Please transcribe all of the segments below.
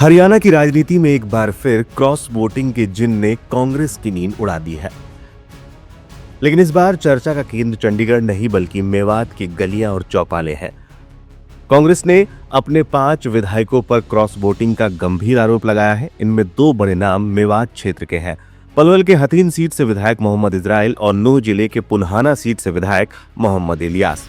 हरियाणा की राजनीति में एक बार फिर क्रॉस वोटिंग के जिन ने कांग्रेस की नींद उड़ा दी है। लेकिन इस बार चर्चा का केंद्र चंडीगढ़ नहीं बल्कि मेवात की गलियां और चौपाले हैं। कांग्रेस ने अपने 5 विधायकों पर क्रॉस वोटिंग का गंभीर आरोप लगाया है। इनमें 2 बड़े नाम मेवात क्षेत्र के हैं। पलवल के हथीन सीट से विधायक मोहम्मद इजराइल और नूह जिले के पुन्हाना सीट से विधायक मोहम्मद इलियास।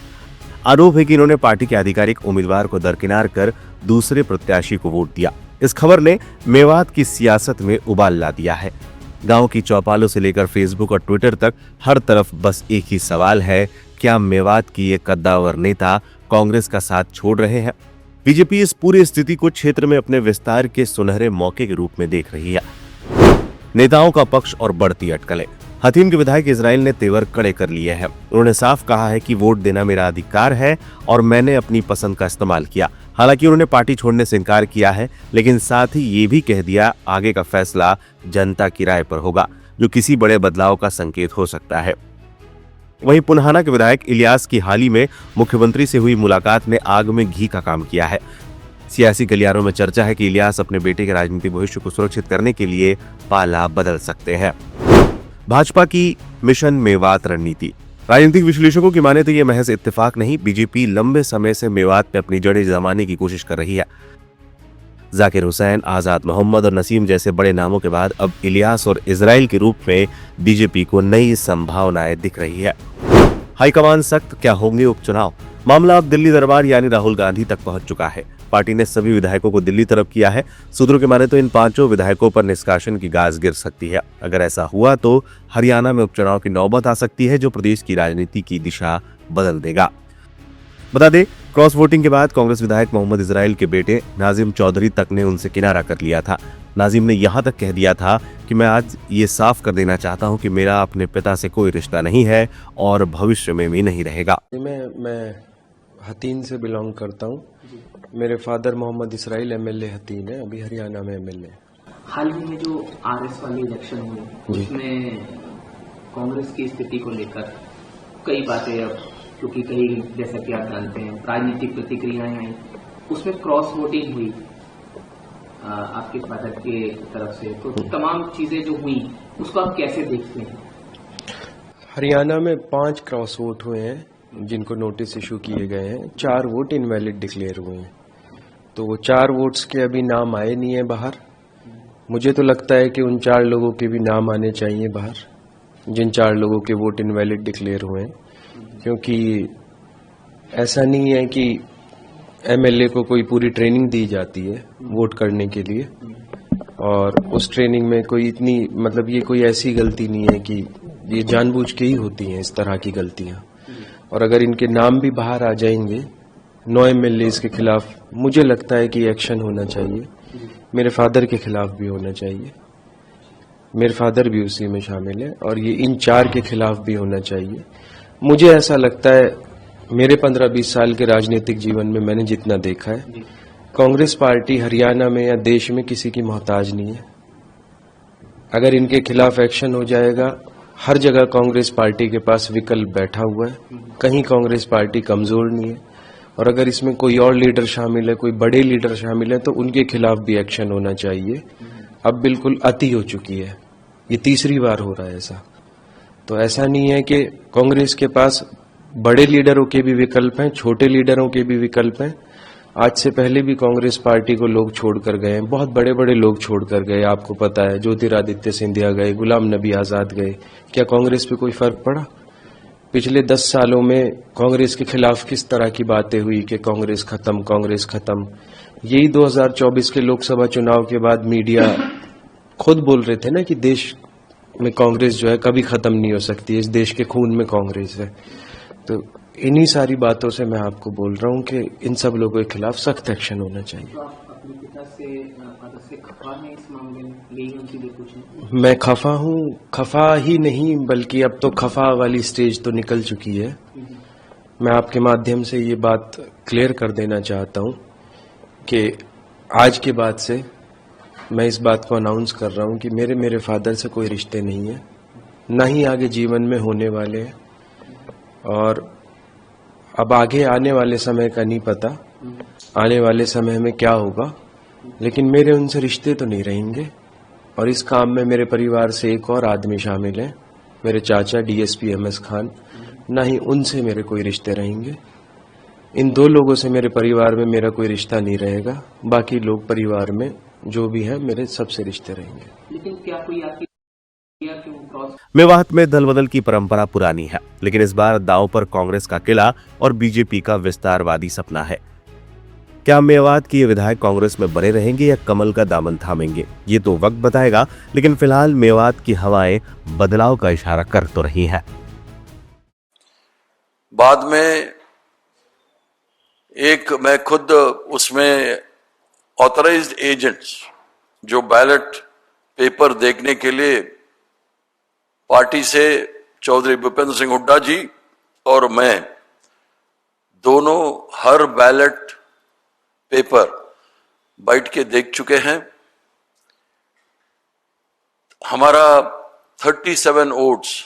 आरोप है कि इन्होंने पार्टी के आधिकारिक उम्मीदवार को दरकिनार कर दूसरे प्रत्याशी को वोट दिया। इस खबर ने मेवात की सियासत में उबाल ला दिया है। गांव की चौपालों से लेकर फेसबुक और ट्विटर तक हर तरफ बस एक ही सवाल है, क्या मेवात की ये कद्दावर नेता कांग्रेस का साथ छोड़ रहे हैं? बीजेपी इस पूरी स्थिति को क्षेत्र में अपने विस्तार के सुनहरे मौके के रूप में देख रही है। नेताओं का पक्ष और बढ़ती अटकलें। हथीन के विधायक इजराइल ने तेवर कड़े कर लिए हैं। उन्होंने साफ कहा है कि वोट देना मेरा अधिकार है और मैंने अपनी पसंद का इस्तेमाल किया। हालांकि उन्होंने पार्टी छोड़ने से इनकार किया है, लेकिन साथ ही ये भी कह दिया आगे का फैसला जनता की राय पर होगा, जो किसी बड़े बदलाव का संकेत हो सकता है। वहीं पुन्हाना के विधायक इलियास की हाल ही में मुख्यमंत्री से हुई मुलाकात ने आग में घी का काम किया है। सियासी गलियारों में चर्चा है कि इलियास अपने बेटे के राजनीतिक भविष्य को सुरक्षित करने के लिए पाला बदल सकते हैं। भाजपा की मिशन मेवात रणनीति। राजनीतिक विश्लेषकों की माने तो ये महज इत्तेफाक नहीं, बीजेपी लंबे समय से मेवात में अपनी जड़ें जमाने की कोशिश कर रही है। जाकिर हुसैन, आजाद मोहम्मद और नसीम जैसे बड़े नामों के बाद अब इलियास और इजराइल के रूप में बीजेपी को नई संभावनाएं दिख रही है। हाईकमान सख्त, क्या होंगे उपचुनाव? मामला अब दिल्ली दरबार यानी राहुल गांधी तक पहुंच चुका है। पार्टी ने सभी विधायकों को दिल्ली तरफ किया है। सूत्रों के माने तो इन 5 विधायकों पर निष्कासन की गाज गिर सकती है। अगर ऐसा हुआ तो हरियाणा में उपचुनाव की नौबत आ सकती है, जो प्रदेश की राजनीति की दिशा बदल देगा। बता दें, क्रॉस वोटिंग के बाद कांग्रेस विधायक मोहम्मद इजराइल के बेटे नाजिम चौधरी तक ने उनसे किनारा कर लिया था। नाजिम ने यहां तक कह दिया था कि मैं आज ये साफ कर देना चाहता हूं कि मेरा अपने पिता से कोई रिश्ता नहीं है और भविष्य में भी नहीं रहेगा। मैं हथीन से बिलोंग करता हूं। मेरे फादर मोहम्मद इजराइल एमएलए हथीन है, अभी हरियाणा में एमएलए। हाल ही में जो आरएस वाले इलेक्शन हुए उसमें कांग्रेस की स्थिति को लेकर कई बातें, अब क्योंकि कई, जैसा कि आप जानते हैं, राजनीतिक प्रतिक्रियाएं आई, उसमें क्रॉस वोटिंग हुई आपके फादर के तरफ से, तो तमाम चीजें जो हुई उसको आप कैसे देखते हैं? हरियाणा में 5 क्रॉस वोट हुए हैं जिनको नोटिस इशू किए गए हैं। 4 वोट इनवैलिड डिक्लेयर हुए हैं। तो वो 4 वोट्स के अभी नाम आए नहीं है बाहर। मुझे तो लगता है कि उन 4 लोगों के भी नाम आने चाहिए बाहर, जिन 4 लोगों के वोट इनवैलिड डिक्लेयर हुए हैं। क्योंकि ऐसा नहीं है कि एमएलए को कोई पूरी ट्रेनिंग दी जाती है वोट करने के लिए, और उस ट्रेनिंग में कोई इतनी, मतलब ये कोई ऐसी गलती नहीं है कि ये जानबूझ के ही होती हैं इस तरह की गलतियां। और अगर इनके नाम भी बाहर आ जाएंगे 9 एमएलए के खिलाफ, मुझे लगता है कि एक्शन होना चाहिए। मेरे फादर के खिलाफ भी होना चाहिए, मेरे फादर भी उसी में शामिल है, और ये इन 4 के खिलाफ भी होना चाहिए। मुझे ऐसा लगता है, मेरे 15-20 साल के राजनीतिक जीवन में मैंने जितना देखा है, कांग्रेस पार्टी हरियाणा में या देश में किसी की मोहताज नहीं है। अगर इनके खिलाफ एक्शन हो जाएगा, हर जगह कांग्रेस पार्टी के पास विकल्प बैठा हुआ है, कहीं कांग्रेस पार्टी कमजोर नहीं है। और अगर इसमें कोई और लीडर शामिल है, कोई बड़े लीडर शामिल है, तो उनके खिलाफ भी एक्शन होना चाहिए। अब बिल्कुल अति हो चुकी है, ये तीसरी बार हो रहा है ऐसा। तो ऐसा नहीं है कि कांग्रेस के पास बड़े लीडरों के भी विकल्प हैं, छोटे लीडरों के भी विकल्प हैं। आज से पहले भी कांग्रेस पार्टी को लोग छोड़कर गए हैं, बहुत बड़े बड़े लोग छोड़कर गए, आपको पता है। ज्योतिरादित्य सिंधिया गए, गुलाम नबी आजाद गए। क्या कांग्रेस पे कोई फर्क पड़ा? पिछले 10 सालों में कांग्रेस के खिलाफ किस तरह की बातें हुई कि कांग्रेस खत्म, कांग्रेस खत्म। यही 2024 के लोकसभा चुनाव के बाद मीडिया खुद बोल रहे थे ना कि देश में कांग्रेस जो है कभी खत्म नहीं हो सकती, इस देश के खून में कांग्रेस है। तो इन्हीं सारी बातों से मैं आपको बोल रहा हूं कि इन सब लोगों के खिलाफ सख्त एक्शन होना चाहिए। तो आप अपने पिता से खफा हैं इस मामले में? यही हम चीजें पूछें। मैं खफा हूं, खफा ही नहीं बल्कि अब तो खफा वाली स्टेज तो निकल चुकी है। मैं आपके माध्यम से ये बात क्लियर कर देना चाहता हूं कि आज के बाद से मैं इस बात को अनाउंस कर रहा हूं कि मेरे फादर से कोई रिश्ते नहीं है, ना ही आगे जीवन में होने वाले हैं। और अब आगे आने वाले समय का नहीं पता, आने वाले समय में क्या होगा लेकिन मेरे उनसे रिश्ते तो नहीं रहेंगे। और इस काम में मेरे परिवार से एक और आदमी शामिल है, मेरे चाचा डीएसपी MS खान। ना ही उनसे मेरे कोई रिश्ते रहेंगे। इन दो लोगों से मेरे परिवार में मेरा कोई रिश्ता नहीं रहेगा। बाकी लोग परिवार में जो भी है मेरे सबसे रिश्ते रहेंगे। लेकिन क्या कोई आपकी क्यों क्रॉस मेवात में दल बदल की परंपरा पुरानी है, लेकिन इस बार दांव पर कांग्रेस का किला और बीजेपी का विस्तारवादी सपना है। क्या मेवात के ये विधायक कांग्रेस में बने रहेंगे या कमल का दामन थामेंगे, ये तो वक्त बताएगा। लेकिन फिलहाल मेवात की हवाएं बदलाव का इशारा कर तो रही हैं। बाद में मैं खुद उसमें ऑथराइज्ड एजेंट्स जो बैलेट पेपर देखने के लिए पार्टी से चौधरी भूपेंद्र सिंह हुड्डा जी और मैं दोनों हर बैलेट पेपर बैठ के देख चुके हैं। हमारा 37 वोट्स,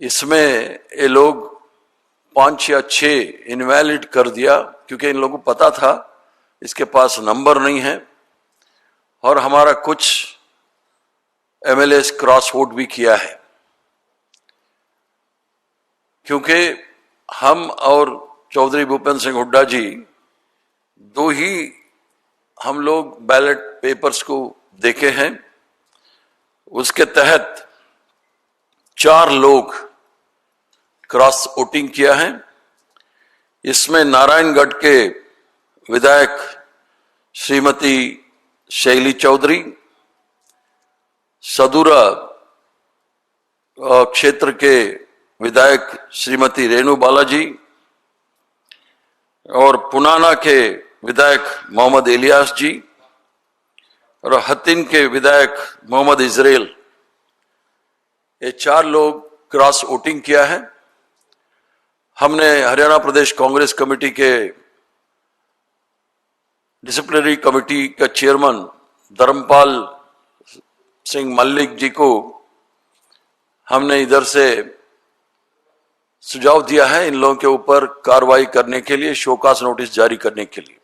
इसमें ये लोग 5 या 6 इनवैलिड कर दिया, क्योंकि इन लोगों को पता था इसके पास नंबर नहीं है। और हमारा कुछ MLAs क्रॉस वोट भी किया है, क्योंकि हम और चौधरी भूपेंद्र सिंह हुड्डा जी दो ही हम लोग बैलेट पेपर्स को देखे हैं। उसके तहत 4 लोग क्रॉस वोटिंग किया है। इसमें नारायणगढ़ के विधायक श्रीमती शैली चौधरी, सदुरा क्षेत्र के विधायक श्रीमती रेणु बालाजी और पुनाना के विधायक मोहम्मद इलियास जी और हतिन के विधायक मोहम्मद इजराइल, ये 4 लोग क्रॉस वोटिंग किया है। हमने हरियाणा प्रदेश कांग्रेस कमेटी के डिसिप्लिनरी कमेटी का चेयरमैन धर्मपाल सिंह मल्लिक जी को हमने इधर से सुझाव दिया है इन लोगों के ऊपर कार्रवाई करने के लिए, शोकास नोटिस जारी करने के लिए।